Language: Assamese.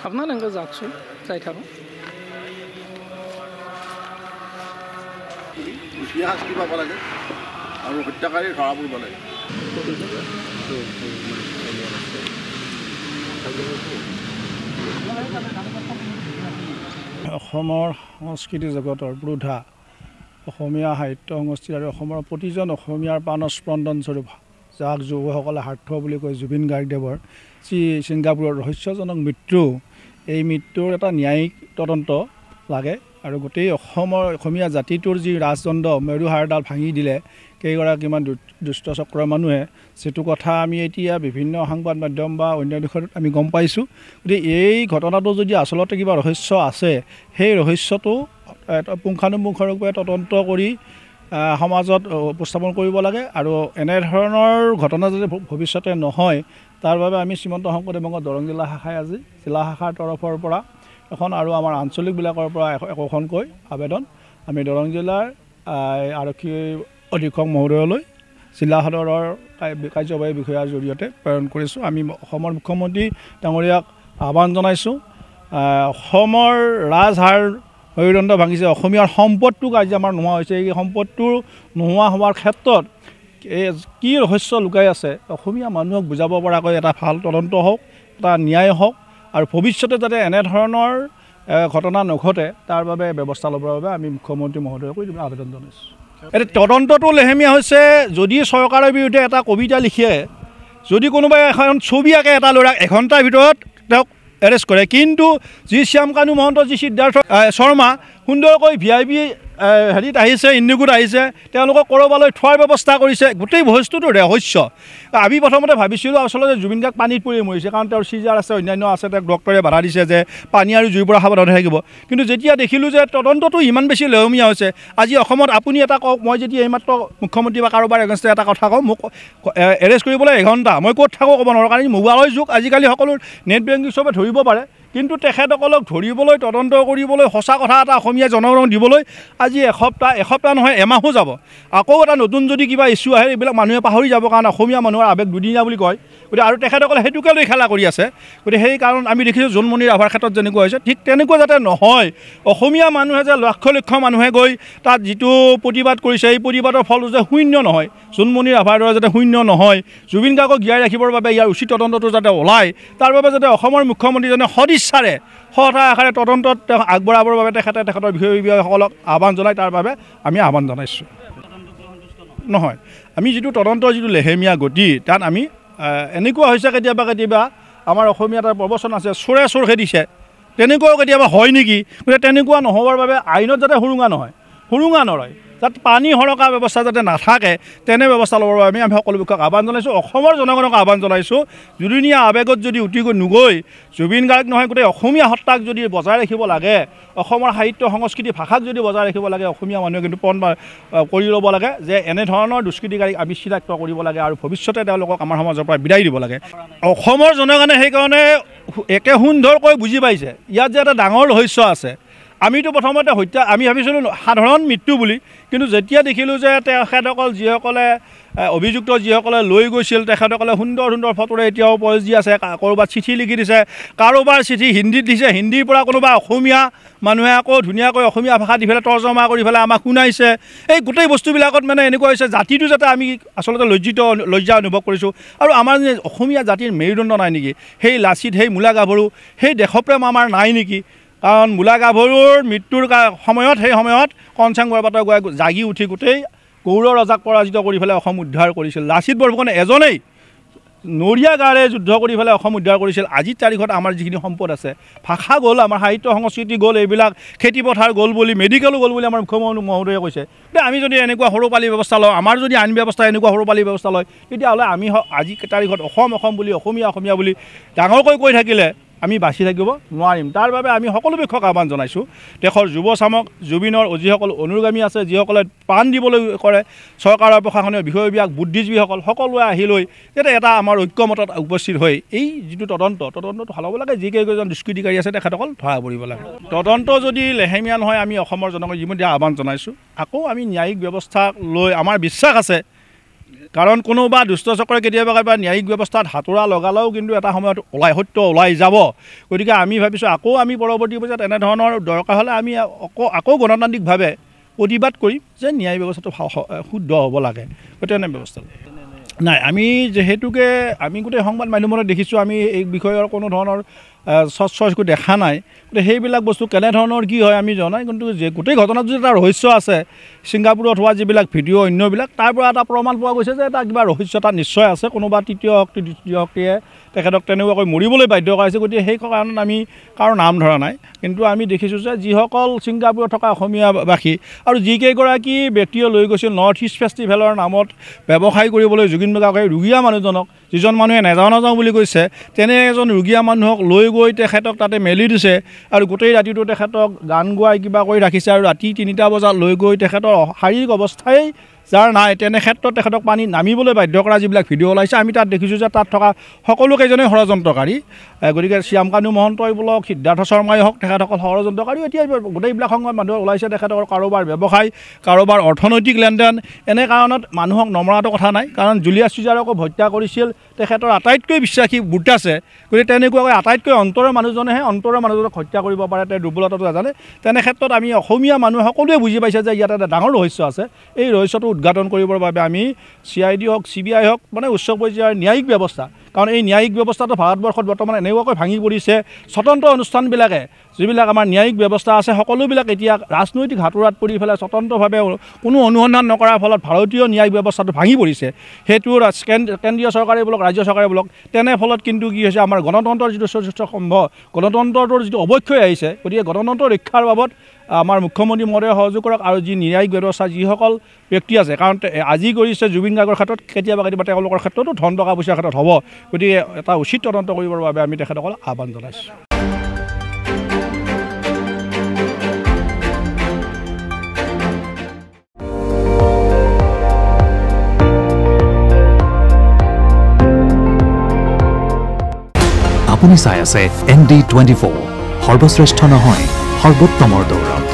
আপনাৰ এনেকৈ যাওকচোন যাই থাকোঁ শাস্তি পাব লাগে আৰু হত্যাকাৰী ধৰা পৰিব লাগে অসমৰ সংস্কৃতি জগতৰ পুৰোধা অসমীয়া সাহিত্য সংস্কৃতি আৰু অসমৰ প্ৰতিজন অসমীয়াৰ প্ৰাণস্পন্দন স্বৰূপ যাক যুৱকসকলে সাৰ্থ বুলি কয় জুবিন গাৰ্গদেৱৰ যি ছিংগাপুৰৰ ৰহস্যজনক মৃত্যু এই মৃত্যুৰ এটা ন্যায়িক তদন্ত লাগে আৰু গোটেই অসমীয়া জাতিটোৰ যি ৰাজদণ্ড মেৰুহাৰডাল ভাঙি দিলে কেইগৰাকীমান দুষ্ট চক্ৰৰ মানুহে যিটো কথা আমি এতিয়া বিভিন্ন সংবাদ মাধ্যম বা অন্য দিশত আমি গম পাইছোঁ গতিকে এই ঘটনাটো যদি আচলতে কিবা ৰহস্য আছে সেই ৰহস্যটো পুংখানুপুংখৰূপে তদন্ত কৰি সমাজত উপস্থাপন কৰিব লাগে আৰু এনেধৰণৰ ঘটনা যদি ভৱিষ্যতে নহয় তাৰ বাবে আমি শ্ৰীমন্ত শংকৰদেৱ সংঘ দৰং জিলা শাখাই আজি জিলা শাখাৰ তৰফৰ পৰা এখন আৰু আমাৰ আঞ্চলিকবিলাকৰ পৰা একোখনকৈ আবেদন আমি দৰং জিলাৰ আৰক্ষী অধীক্ষক মহোদয়লৈ জিলা সদৰৰ কাৰ্যবাহী বিষয়াৰ জৰিয়তে প্ৰেৰণ কৰিছোঁ আমি অসমৰ মুখ্যমন্ত্ৰী ডাঙৰীয়াক আহ্বান জনাইছোঁ অসমৰ ৰাজহাৰ মেৰুদণ্ড ভাঙিছে অসমীয়াৰ সম্পদটোক আজি আমাৰ নোহোৱা হৈছে এই সম্পদটো নোহোৱা হোৱাৰ ক্ষেত্ৰত কি ৰহস্য লুকাই আছে অসমীয়া মানুহক বুজাব পৰাকৈ এটা ভাল তদন্ত হওক এটা ন্যায় হওক আৰু ভৱিষ্যতে যাতে এনেধৰণৰ ঘটনা নঘটে তাৰ বাবে ব্যৱস্থা ল'বৰ বাবে আমি মুখ্যমন্ত্ৰী মহোদয়ক আবেদন জনাইছোঁ এতিয়া তদন্তটো লেহেমীয়া হৈছে যদি চৰকাৰৰ বিৰুদ্ধে এটা কবিতা লিখে যদি কোনোবাই এখন ছবি আঁকে এটা ল'ৰাক এঘণ্টাৰ ভিতৰত তেওঁক এৰেষ্ট কৰে কিন্তু যি শ্যামকানু মহন্ত যি সিদ্ধাৰ্থ শৰ্মা সুন্দৰকৈ VIP হেৰিত আহিছে ইণ্ডিগোত আহিছে তেওঁলোকক ক'ৰবালৈ থোৱাৰ ব্যৱস্থা কৰিছে গোটেই বস্তুটো ৰহস্য আমি প্ৰথমতে ভাবিছিলোঁ আচলতে জুবিন গাৰ্গ পানীত পৰি মৰিছে কাৰণ তেওঁৰ চিজাৰ আছে অন্যান্য আছে তেওঁক ডক্টৰে বাধা দিছে যে পানী আৰু জুইৰ পৰা সাৱধান থাকিব কিন্তু যেতিয়া দেখিলোঁ যে তদন্তটো ইমান বেছি লেহেমীয়া হৈছে আজি অসমত আপুনি এটা কওক মই যেতিয়া এইমাত্ৰ মুখ্যমন্ত্ৰী বা কাৰোবাৰ এগেইনষ্টে এটা কথা কওঁ মোক এৰেষ্ট কৰিবলৈ এঘণ্টা মই ক'ত থাকোঁ ক'ব নোৱাৰোঁ কাৰণ মোবাইলৰ যুগ আজিকালি সকলো নেট বেংকিং চবে ধৰিব পাৰে কিন্তু তেখেতসকলক ধৰিবলৈ তদন্ত কৰিবলৈ সঁচা কথা এটা অসমীয়া জনগণক দিবলৈ আজি এসপ্তাহ নহয় এমাহো যাব আকৌ এটা নতুন যদি কিবা ইছ্যু আহে এইবিলাক মানুহে পাহৰি যাব কাৰণ অসমীয়া মানুহৰ আৱেগ দুদিনীয়া বুলি কয় গতিকে আৰু তেখেতসকলে সেইটোকে লৈ খেলা কৰি আছে গতিকে সেই কাৰণ আমি দেখিছোঁ জোনমণি ৰাভাৰ ক্ষেত্ৰত যেনেকুৱা হৈছে ঠিক তেনেকুৱা যাতে নহয় অসমীয়া মানুহে যে লক্ষ লক্ষ মানুহে গৈ তাত যিটো প্ৰতিবাদ কৰিছে এই প্ৰতিবাদৰ ফলটো যে শূন্য নহয় জোনমণি ৰাভাৰ দৰে যাতে শূন্য নহয় জুবিন গাৰ্গক জীয়াই ৰাখিবৰ বাবে ইয়াৰ উচিত তদন্তটো যাতে ওলায় তাৰ বাবে যাতে অসমৰ মুখ্যমন্ত্ৰীজনে সদিচ্ছাৰে সৎ আশাৰে তদন্তত আগবঢ়াবৰ বাবে তেখেতৰ বিষয়সকলক আহ্বান জনায় তাৰ বাবে আমি আহ্বান জনাইছোঁ নহয় আমি যিটো তদন্তৰ যিটো লেহেমীয়া গতি তাত আমি এনেকুৱা হৈছে কেতিয়াবা আমাৰ অসমীয়া এটা প্ৰবচন আছে চোৰে চোৰ খেদিছে তেনেকুৱাও কেতিয়াবা হয় নেকি গতিকে তেনেকুৱা নহ'বৰ বাবে আইনত যাতে সুৰুঙা নৰয় তাত পানী সৰকা ব্যৱস্থা যাতে নাথাকে তেনে ব্যৱস্থা ল'বৰ বাবে আমি সকলো বিষয়ক আহ্বান জনাইছোঁ অসমৰ জনগণক আহ্বান জনাইছোঁ দুদিনীয়া আৱেগত যদি উটি গৈ নগৈ জুবিন গাৰ্গ নহয় গোটেই অসমীয়া সত্তাক যদি বজাই ৰাখিব লাগে অসমৰ সাহিত্য সংস্কৃতি ভাষাক যদি বজাই ৰাখিব লাগে অসমীয়া মানুহে কিন্তু পণ কৰি ল'ব লাগে যে এনেধৰণৰ দুষ্কৃতিকাৰীক আমি চিনাক্ত কৰিব লাগে আৰু ভৱিষ্যতে তেওঁলোকক আমাৰ সমাজৰ পৰা বিদায় দিব লাগে অসমৰ জনগণে সেইকাৰণে একে সুন্দৰকৈ বুজি পাইছে ইয়াত যে এটা ডাঙৰ ৰহস্য আছে আমিতো প্ৰথমতে আমি ভাবিছিলোঁ সাধাৰণ মৃত্যু বুলি কিন্তু যেতিয়া দেখিলোঁ যে তেখেতসকল যিসকলে অভিযুক্ত যিসকলে লৈ গৈছিল তেখেতসকলে সুন্দৰ ফটোৰে এতিয়াও পজি আছে ক'ৰবাত চিঠি লিখি দিছে কাৰোবাৰ চিঠি হিন্দীত দিছে হিন্দীৰ পৰা কোনোবা অসমীয়া মানুহে আকৌ ধুনীয়াকৈ অসমীয়া ভাষা দি পেলাই তৰ্জমা কৰি পেলাই আমাক শুনাইছে এই গোটেই বস্তুবিলাকত মানে এনেকুৱা হৈছে জাতিটো যাতে আমি আচলতে লজ্জা অনুভৱ কৰিছোঁ আৰু আমাৰ অসমীয়া জাতিৰ মেৰুদণ্ড নাই নেকি সেই লাচিত সেই মূলা গাভৰু সেই দেশপ্ৰেম আমাৰ নাই নেকি কাৰণ মূলা গাভৰুৰ মৃত্যুৰ সময়ত সেই সময়ত কনচাং বৰপাত্ৰগোহাঁই জাগি উঠি গোটেই গৌৰ ৰজাক পৰাজিত কৰি পেলাই অসম উদ্ধাৰ কৰিছিল লাচিত বৰফুকনে এজনেই নৰিয়া গাৰে যুদ্ধ কৰি পেলাই অসম উদ্ধাৰ কৰিছিল আজিৰ তাৰিখত আমাৰ যিখিনি সম্পদ আছে ভাষা গ'ল আমাৰ সাহিত্য সংস্কৃতি গ'ল এইবিলাক খেতিপথাৰ গ'ল বুলি মেডিকেলো গ'ল বুলি আমাৰ মুখ্যমন্ত্ৰী মহোদয়ে কৈছে আমি যদি এনেকুৱা সৰুপালি ব্যৱস্থা লওঁ আমাৰ যদি আইন ব্যৱস্থা এনেকুৱা সৰুপালি ব্যৱস্থা লয় তেতিয়াহ'লে আমি আজি তাৰিখত অসম বুলি অসমীয়া বুলি ডাঙৰকৈ কৈ থাকিলে আমি বাচি থাকিব নোৱাৰিম তাৰ বাবে আমি সকলো পক্ষক আহ্বান জনাইছোঁ দেশৰ যুৱ চামক জুবিনৰ যিসকল অনুগামী আছে যিসকলে প্ৰাণ দিবলৈ কৰে চৰকাৰৰ প্ৰশাসনীয় বিষয়বিলাক বুদ্ধিজীৱীসকল সকলোৱে আহি লৈ যাতে এটা আমাৰ ঐক্যমতত উপস্থিত হৈ এই যিটো তদন্তটো সলাব লাগে যিকেইজন দুষ্কৃতিকাৰী আছে তেখেতসকল ধৰা পৰিব লাগে তদন্ত যদি লেহেমীয়া নহয় আমি অসমৰ জনগণক ইতিমধ্যে আহ্বান জনাইছোঁ আকৌ আমি ন্যায়িক ব্যৱস্থা লৈ আমাৰ বিশ্বাস আছে কাৰণ কোনোবা দুষ্টচক্ৰে কেতিয়াবা ন্যায়িক ব্যৱস্থাত হাতোৰা লগালেও কিন্তু এটা সময়ত সত্য ওলাই যাব। গতিকে আমি ভাবিছোঁ আকৌ আমি পৰৱৰ্তী পৰ্যায়ত এনেধৰণৰ দৰকাৰ হ'লে আমি আকৌ গণতান্ত্ৰিকভাৱে প্ৰতিবাদ কৰিম যে ন্যায় ব্যৱস্থাটো শুদ্ধ হ'ব লাগে। তেনে ব্যৱস্থা নাই। আমি যিহেতুকে আমি গোটেই সংবাদ মাধ্যমতে দেখিছোঁ, আমি এই বিষয়ৰ কোনো ধৰণৰ একো দেখা নাই। গতিকে সেইবিলাক বস্তু কেনেধৰণৰ কি হয় আমি জনাই, কিন্তু যে গোটেই ঘটনাটো যে এটা ৰহস্য আছে, ছিংগাপুৰত হোৱা যিবিলাক ভিডিঅ' অন্যবিলাক তাৰ পৰা এটা প্ৰমাণ পোৱা গৈছে যে এটা কিবা ৰহস্য এটা নিশ্চয় আছে। কোনোবা তৃতীয় শক্তি দ্বিতীয় শক্তিয়ে তেখেতক তেনেকুৱাকৈ মৰিবলৈ বাধ্য কৰাইছে। গতিকে সেই কাৰণত আমি কাৰো নাম ধৰা নাই, কিন্তু আমি দেখিছোঁ যে যিসকল ছিংগাপুৰত থকা অসমীয়াবাসী আৰু যিকেইগৰাকী ব্যক্তিয়ে লৈ গৈছিল নৰ্থ ইষ্ট ফেষ্টিভেলৰ নামত ব্যৱসায় কৰিবলৈ জুবিন গাৰ্গৰ ৰুগীয়া মানুহজনক, যিজন মানুহে নাযাওঁ বুলি কৈছে, তেনে এজন ৰুগীয়া মানুহক লৈ গৈ তেখেতক তাতে মেলি দিছে আৰু গোটেই ৰাতিটো তেখেতক গান গোৱাই কিবা কৰি ৰাখিছে আৰু ৰাতি 3টা বজাত লৈ গৈ তেখেতৰ শাৰীৰিক অৱস্থাই যাৰ নাই তেনে ক্ষেত্ৰত তেখেতক পানীত নামিবলৈ বাধ্য কৰা যিবিলাক ভিডিঅ' ওলাইছে, আমি তাত দেখিছোঁ যে তাত থকা সকলোকেইজনেই ষড়যন্ত্ৰকাৰী। গতিকে শ্যামকানু মহন্তই বোলক, সিদ্ধাৰ্থ শৰ্মাই হওক, তেখেতসকল ষড়যন্ত্ৰকাৰী। এতিয়া গোটেইবিলাক সংবাদ মানুহ ওলাইছে তেখেতৰ কাৰোবাৰ ব্যৱসায়, কাৰোবাৰ অৰ্থনৈতিক লেনদেন। এনে কাৰণত মানুহক নমৰাটো কথা নাই, কাৰণ জুলিয়াছ চিজাৰকো হত্যা কৰিছিল তেখেতৰ আটাইতকৈ বিশ্বাসী বুট আছে। গতিকে তেনেকুৱাকৈ আটাইতকৈ অন্তৰৰ মানুহজনেহে অন্তৰৰ মানুহজনক হত্যা কৰিব পাৰে, তেওঁৰ দুৰ্বলতাটো নাজানে। তেনে ক্ষেত্ৰত আমি অসমীয়া মানুহ সকলোৱে বুজি পাইছে যে ইয়াত এটা ডাঙৰ ৰহস্য আছে। এই ৰহস্যটো উদ্ঘাটন কৰিবৰ বাবে আমি CID হওক, CBI হওক, মানে উচ্চ পৰ্যায়ৰ ন্যায়িক ব্যৱস্থা, কাৰণ এই ন্যায়িক ব্যৱস্থাটো ভাৰতবৰ্ষত বৰ্তমান এনেকুৱাকৈ ভাঙি পৰিছে। স্বতন্ত্ৰ অনুষ্ঠানবিলাকে, যিবিলাক আমাৰ ন্যায়িক ব্যৱস্থা আছে, সকলোবিলাক এতিয়া ৰাজনৈতিক হাতোৰাত পৰি পেলাই স্বতন্ত্ৰভাৱে কোনো অনুসন্ধান নকৰাৰ ফলত ভাৰতীয় ন্যায়িক ব্যৱস্থাটো ভাঙি পৰিছে। সেইটো কেন্দ্ৰীয় চৰকাৰে বোলক, ৰাজ্য চৰকাৰে বোলক। তেনে ফলত কিন্তু কি হৈছে, আমাৰ গণতন্ত্ৰৰ যিটো সুস্থ সম্ভৱ, গণতন্ত্ৰটোৰ যিটো অৱক্ষয় আহিছে। গতিকে গণতন্ত্ৰ ৰক্ষাৰ বাবদ আমাৰ মুখ্যমন্ত্ৰী মহোদয়ে সহযোগ কৰক, আৰু যি ন্যায়িক ব্যৱস্থা যিসকল ব্যক্তি আছে, কাৰণ আজি কৰিছে জুবিন গাৰ্গৰ ক্ষেত্ৰত, কেতিয়াবা তেওঁলোকৰ ক্ষেত্ৰতো ধন টকা পইচাৰ ক্ষেত্ৰত হ'ব। গতিকে এটা উচিত তদন্ত কৰিবৰ বাবে আমি তেখেতসকলক আহ্বান জনাইছোঁ। আপুনি চাই আছে ND24, সৰ্বশ্ৰেষ্ঠ নহয় সৰ্বোত্তমৰ দৌৰত।